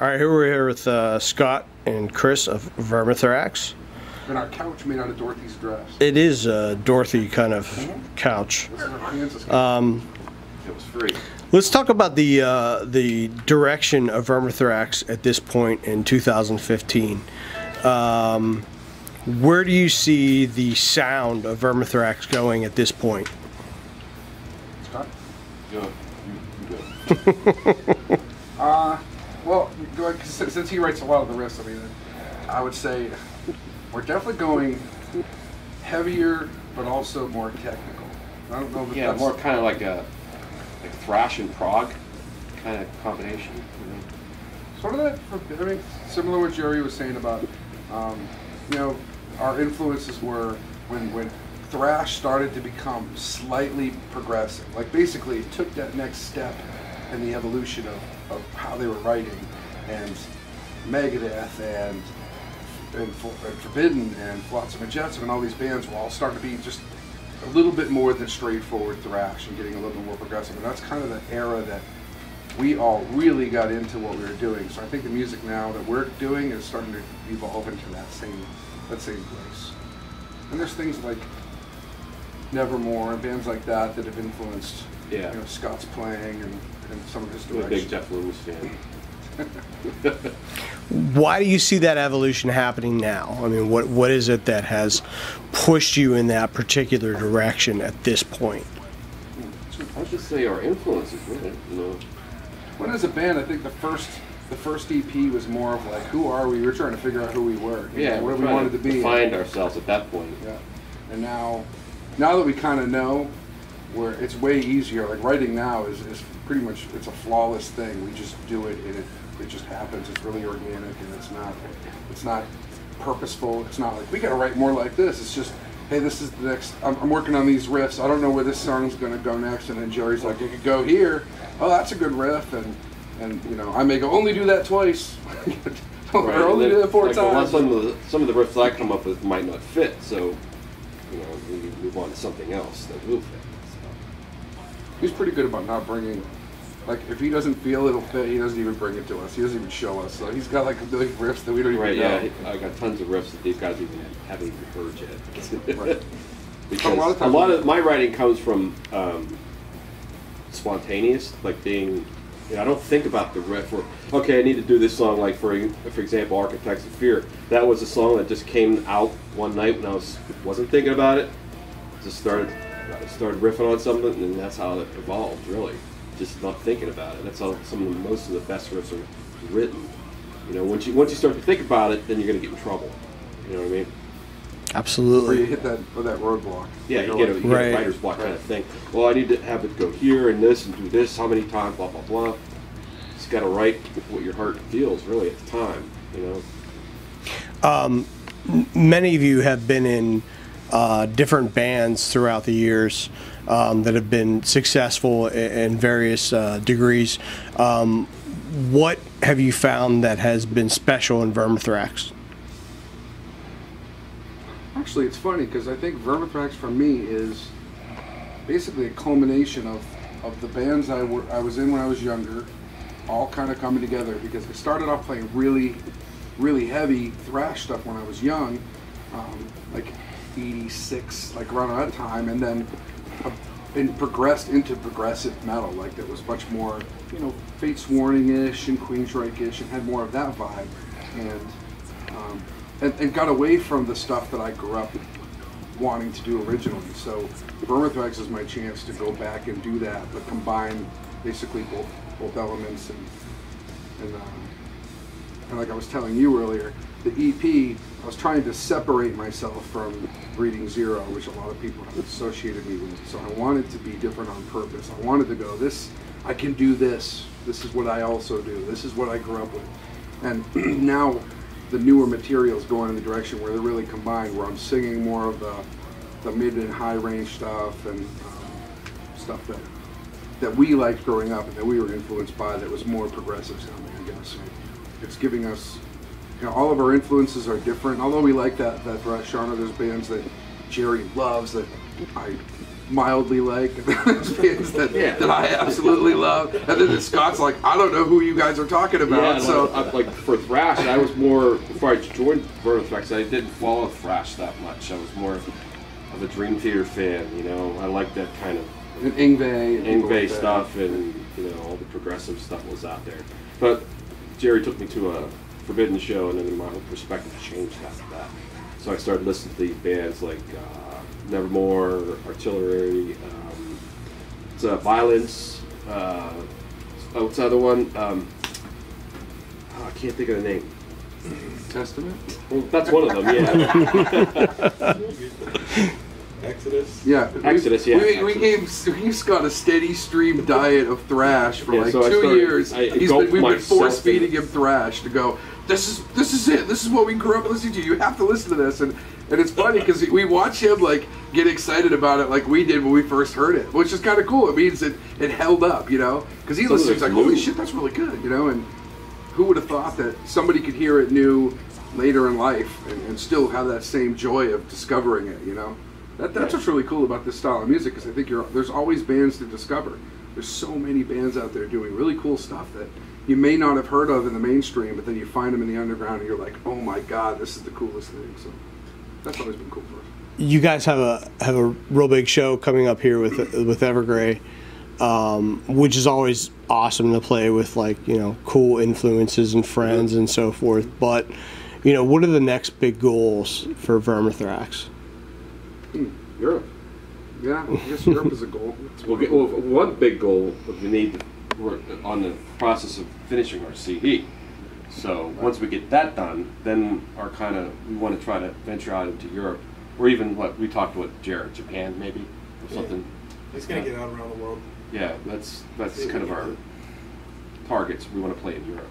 All right, we're here with Scott and Chris of Vermithrax. And our couch made out of Dorothy's dress. It is a Dorothy kind of couch. It was free. Let's talk about the direction of Vermithrax at this point in 2015. Where do you see the sound of Vermithrax going at this point? Scott? Go. You go. Well, since he writes a lot of the riffs, I mean, I would say we're definitely going heavier, but also more technical. I don't know if that's more kind of like a thrash and prog kind of combination. You know? Sort of that. I mean, similar to what Jerry was saying about, you know, our influences were when thrash started to become slightly progressive. Like basically, it took that next step in the evolution of how they were writing, and Megadeth and Forbidden and Flotsam and Jetsam and all these bands were all starting to be just a little bit more than straightforward thrash and getting a little bit more progressive. And that's kind of the era that we all really got into what we were doing. So I think the music now that we're doing is starting to evolve into that same place. And there's things like Nevermore and bands like that that have influenced you know, Scott's playing and some of his direction. I'm a big Jeff Loomis fan. Why do you see that evolution happening now? I mean, what is it that has pushed you in that particular direction at this point? I'd just say our influences, really. You know. When as a band, I think the first EP was more of like, who are we? We were trying to figure out who we were. Yeah, what we wanted to be. Find ourselves at that point. Yeah, and now that we kind of know, where it's way easier. Like writing now is pretty much, it's a flawless thing. We just do it and it just happens. It's really organic and it's not purposeful. It's not like we gotta write more like this. It's just, hey, this is the next. I'm working on these riffs. I don't know where this song's gonna go next. And then Jerry's like, you could go here. Oh, that's a good riff. And you know, I may go, only do that twice. Or only do that 4 times. Some of the riffs I come up with might not fit. So you know, we want something else that will fit. He's pretty good about not bringing, like, if he doesn't feel it'll fit, he doesn't even bring it to us. He doesn't even show us. So he's got like a million riffs that we don't even know. Right, yeah. I got tons of riffs that these guys haven't even heard yet. Right. Because a lot of my writing comes from spontaneous, like being, you know, I don't think about the riff or, okay, I need to do this song, like for example, Architects of Fear. That was a song that just came out one night when I wasn't thinking about it. Just started riffing on something, and that's how it evolved, really. Just not thinking about it. That's how most of the best riffs are written. You know, once you start to think about it, then you're going to get in trouble. You know what I mean? Absolutely. Or you hit that roadblock. Yeah, you get a writer's block kind of thing. Well, I need to have it go here and this and do this, how many times, blah, blah, blah. Just got to write what your heart feels, really, at the time, you know? Many of you have been in different bands throughout the years that have been successful in various degrees. What have you found that has been special in Vermithrax? Actually, it's funny because I think Vermithrax for me is basically a culmination of the bands I was in when I was younger, all kind of coming together, because I started off playing really, really heavy thrash stuff when I was young, like 86, like around that time, and then progressed into progressive metal, like that was much more, you know, Fate's Warning-ish and Queensryche-ish, and had more of that vibe, and got away from the stuff that I grew up wanting to do originally. So Vermithrax is my chance to go back and do that, but combine basically both elements, and like I was telling you earlier, the EP, I was trying to separate myself from Breeding Zero, which a lot of people have associated me with. So I wanted to be different on purpose. I wanted to go, I can do this. This is what I also do. This is what I grew up with. And now the newer materials going in the direction where they're really combined, where I'm singing more of the mid and high range stuff and stuff that we liked growing up and that we were influenced by, that was more progressive sounding, I guess. So it's giving us, you know, all of our influences are different. Although we like that thrash genre, there's bands that Jerry loves that I mildly like, and then there's bands that I absolutely love, and then Scott's like, I don't know who you guys are talking about. Yeah, so like for thrash, I was more, before I joined Vermithrax, I didn't follow thrash that much. I was more of a Dream Theater fan, you know. I like that kind of and Yngwie stuff, and you know, all the progressive stuff was out there. But Jerry took me to a Forbidden show, and then my whole perspective changed after that. So I started listening to these bands like Nevermore, Artillery, Violence. What's the other one? I can't think of the name. Testament? Well, that's one of them, yeah. Exodus? Yeah. Exodus, yeah. We gave Scott a steady stream diet of thrash for like so 2 years. We've been force feeding him thrash to go, this is it. This is what we grew up listening to. You have to listen to this. And it's funny because we watch him like get excited about it like we did when we first heard it, which is kind of cool. It means it held up, you know? Because he listens, he's like, holy shit, that's really good, you know? And who would have thought that somebody could hear it new later in life and still have that same joy of discovering it, you know? That's what's really cool about this style of music, because I think there's always bands to discover. There's so many bands out there doing really cool stuff that you may not have heard of in the mainstream, but then you find them in the underground and you're like, oh my god, this is the coolest thing. So that's always been cool for us. You guys have a real big show coming up here with Evergrey, which is always awesome to play with, like, you know, cool influences and friends and so forth. But, you know, what are the next big goals for Vermithrax? Europe. Yeah, I guess Europe is a goal. Well, one big goal that we're on the process of finishing our CD. So once we get that done, then we want to try to venture out into Europe, or even what we talked with Jared, Japan maybe, or something. It's going to get out around the world. Yeah, that's kind of our targets. We want to play in Europe.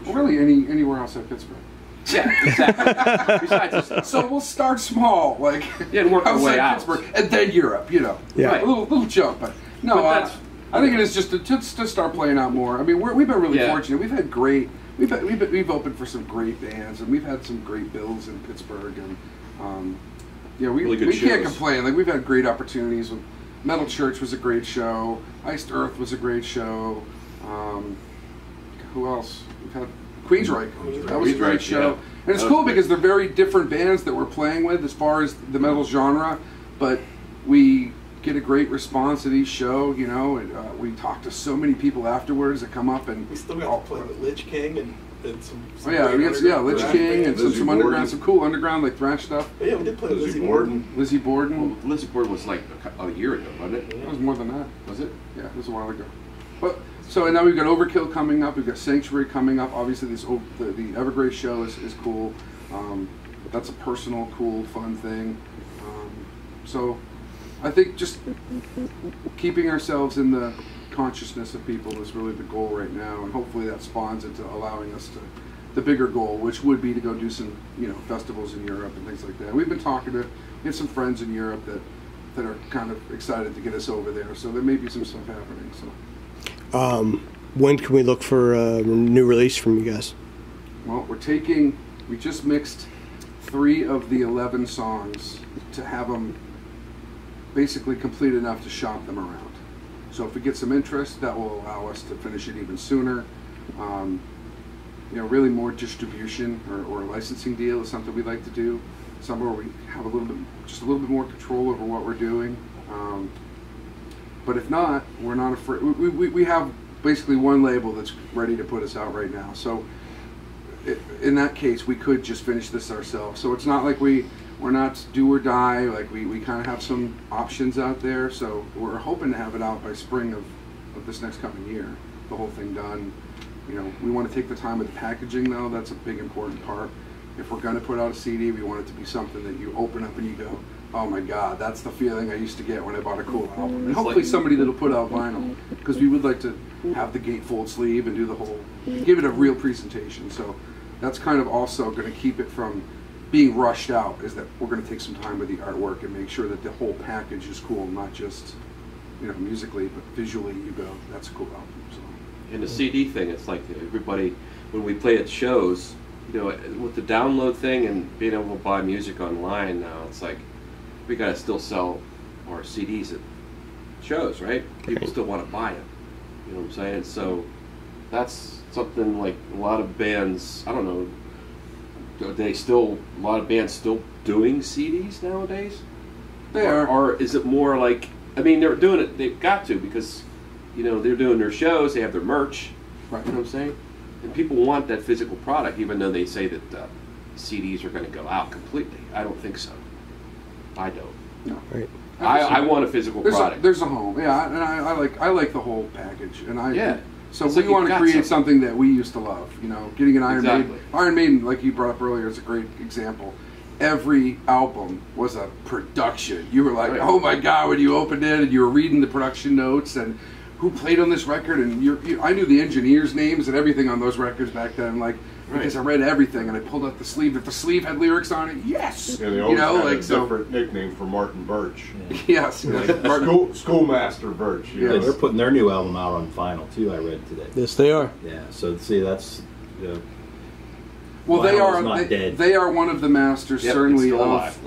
Well, really, anywhere outside Pittsburgh. Yeah, exactly. Besides, so we'll start small, like and work our way out, Pittsburgh, and then Europe. You know, yeah, a little jump, but no. But I think it is just to start playing out more. I mean, we've been really fortunate. We've had great. We've opened for some great bands, and we've had some great bills in Pittsburgh, and we can't complain. Like, we've had great opportunities. Metal Church was a great show. Iced Earth was a great show. Who else? We've had Queensryche. That was a great show. Yeah. And it's cool because they're very different bands that we're playing with as far as the metal genre, but we get a great response at each show, you know, and we talk to so many people afterwards that come up, and we still got to play with Lich King and some Lich King and some underground, some cool underground like thrash stuff. But yeah, we did play with Lizzie Borden. Lizzie Borden. Well, Lizzie Borden was like a year ago, wasn't it? It was more than that. Was it? Yeah, it was a while ago. But so, and now we've got Overkill coming up. We've got Sanctuary coming up. Obviously, the Evergrey show is cool. That's a personal, cool, fun thing. So I think just keeping ourselves in the consciousness of people is really the goal right now, and hopefully that spawns into allowing us to the bigger goal, which would be to go do some, you know, festivals in Europe and things like that. We've been talking to some friends in Europe that are kind of excited to get us over there, so there may be some stuff happening. So. When can we look for a new release from you guys? Well, we just mixed 3 of the 11 songs to have them basically complete enough to shop them around. So if we get some interest, that will allow us to finish it even sooner. You know, really more distribution or a licensing deal is something we'd like to do. Somewhere we have a little bit more control over what we're doing. But if not, we're not afraid. We have basically one label that's ready to put us out right now. So in that case, we could just finish this ourselves. So it's not like we're not do or die. Like we kind of have some options out there. So we're hoping to have it out by spring of this next coming year. The whole thing done. You know, we want to take the time with the packaging though. That's a big important part. If we're going to put out a CD, we want it to be something that you open up and you go, oh my god, that's the feeling I used to get when I bought a cool album. And hopefully somebody that'll put out vinyl, because we would like to have the gatefold sleeve and do the whole, give it a real presentation. So that's kind of also going to keep it from being rushed out, is that we're going to take some time with the artwork and make sure that the whole package is cool, not just, you know, musically, but visually you go, that's a cool album. So. And the CD thing, it's like everybody, when we play at shows, you know, with the download thing and being able to buy music online now, it's like we got to still sell are CDs at shows, right? People still want to buy them. You know what I'm saying? So that's something like a lot of bands. I don't know. Are they still a lot of bands still doing CDs nowadays? They are. Or is it more like? I mean, they're doing it. They've got to because they're doing their shows. They have their merch. Right. You know what I'm saying? And people want that physical product, even though they say that CDs are going to go out completely. I don't think so. I don't. No. Right. I want a physical product. There's a home, yeah, and I like the whole package, and Yeah. So It's we like want to you've got create something that we used to love. Getting an Iron Exactly. Maiden. Iron Maiden, like you brought up earlier, is a great example. Every album was a production. You were like, Right. oh my god, when you opened it, and you were reading the production notes and who played on this record, and I knew the engineers' names and everything on those records back then, because I read everything, and I pulled out the sleeve. If the sleeve had lyrics on it, yes. Yeah, they always had a different nickname for Martin Birch. Yes. Schoolmaster Birch. Yeah, they're putting their new album out on vinyl too. I read today. Yes, they are. Yeah, so see, that's Well, Vinyl's not dead. they are one of the masters, Yep, certainly, it's still alive.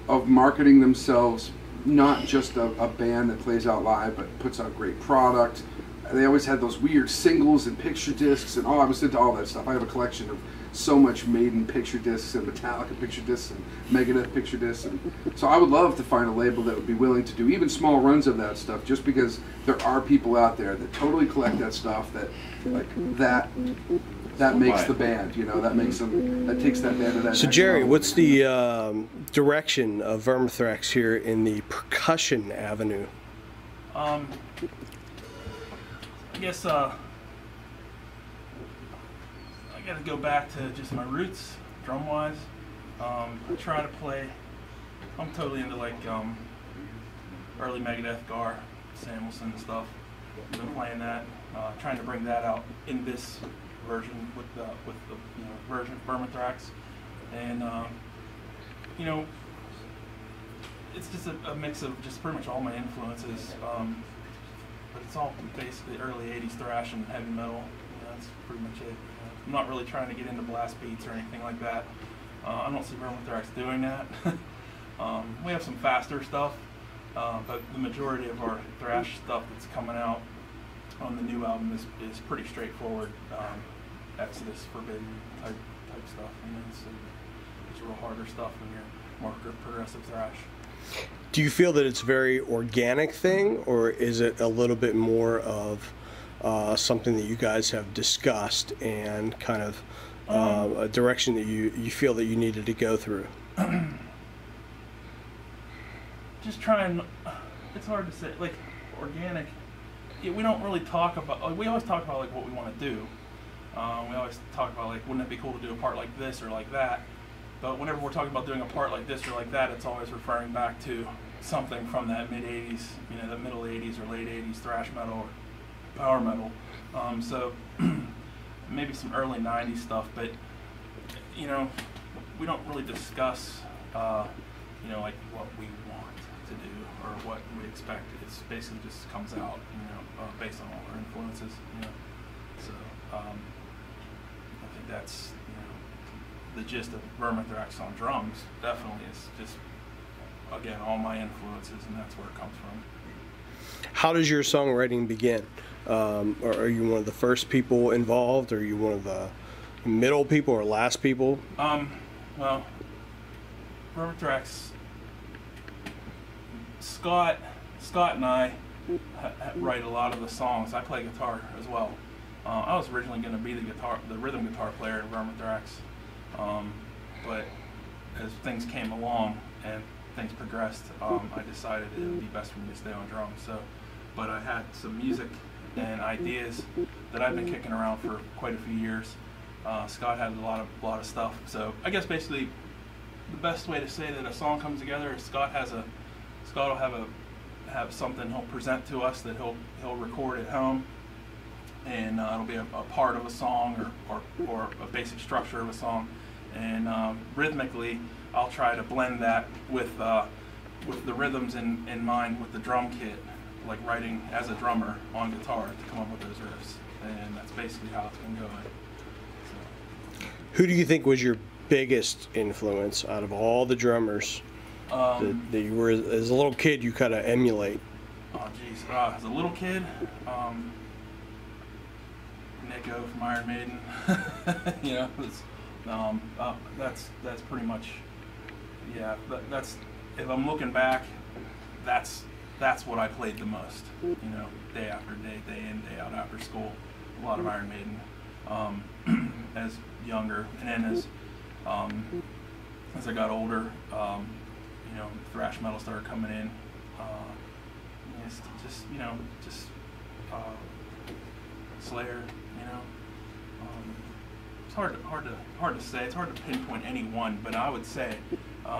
of marketing themselves. Not just a band that plays out live, but puts out great product. They always had those weird singles and picture discs, and I was into all that stuff. I have a collection of so much Maiden picture discs and Metallica picture discs and Megadeth picture discs, and so I would love to find a label that would be willing to do even small runs of that stuff, just because there are people out there that totally collect that stuff. That makes the band, that makes them, that takes that band to that. So next Jerry, level. what's the direction of Vermithrax here in the percussion avenue? I guess I got to go back to just my roots, drum-wise. I try to play. I'm totally into early Megadeth, Gar, Samuelson and stuff. I've been playing that, trying to bring that out in this version with the version of Vermithrax, and it's just a mix of just pretty much all my influences. But it's all basically early '80s thrash and heavy metal. That's pretty much it. I'm not really trying to get into blast beats or anything like that. I don't see Vermithrax doing that. We have some faster stuff, but the majority of our thrash stuff that's coming out on the new album is pretty straightforward. Exodus, Forbidden type stuff. It's real harder stuff when you're more progressive thrash. Do you feel that it's a very organic thing, or is it a little bit more of something that you guys have discussed and kind of a direction that you feel that you needed to go through? Just trying. It's hard to say. Organic. We don't really talk about. We always talk about what we want to do. We always talk about wouldn't it be cool to do a part like this or like that. But whenever we're talking about doing a part like this or like that, it's always referring back to something from that mid-'80s, the middle '80s or late '80s thrash metal or power metal. So maybe some early '90s stuff, but we don't really discuss what we want to do or what we expect. It's basically just comes out, based on all our influences. So I think that's the gist of Vermithrax on drums. Definitely is just again all my influences, and that's where it comes from. How does your songwriting begin? Or are you one of the first people involved? Or are you one of the middle people or last people? Well, Vermithrax, Scott and I write a lot of the songs. I play guitar as well. I was originally going to be the rhythm guitar player in Vermithrax, but as things came along and things progressed, I decided it would be best for me to stay on drums. But I had some music and ideas that I've been kicking around for quite a few years. Scott had a lot of stuff. So I guess basically the best way to say that a song comes together is Scott will have something he'll present to us that he'll record at home, and it'll be a part of a song or a basic structure of a song, and rhythmically I'll try to blend that with the rhythms in mind with the drum kit, like writing as a drummer on guitar to come up with those riffs, and that's basically how it's been going. So. Who do you think was your biggest influence out of all the drummers that you were as a little kid you kind of emulate? Oh geez, as a little kid, Nico from Iron Maiden. You know, that's pretty much, yeah. That's if I'm looking back, that's what I played the most. You know, day after day, day in, day out after school. A lot of Iron Maiden as younger, and then as I got older, you know, thrash metal started coming in. Just you know, Slayer. You know, it's hard to say. It's hard to pinpoint any one, but I would say, you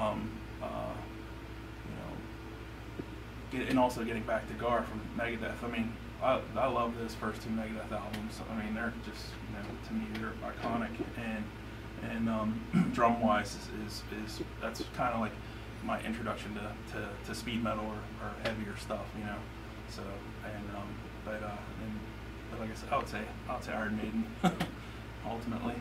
know, and also getting back to Gar from Megadeth. I mean, I love those first two Megadeth albums. I mean, they're just, you know, to me they're iconic, and drum wise is that's kind of like my introduction to speed metal or heavier stuff, you know. So but like I said, I would say Iron Maiden ultimately.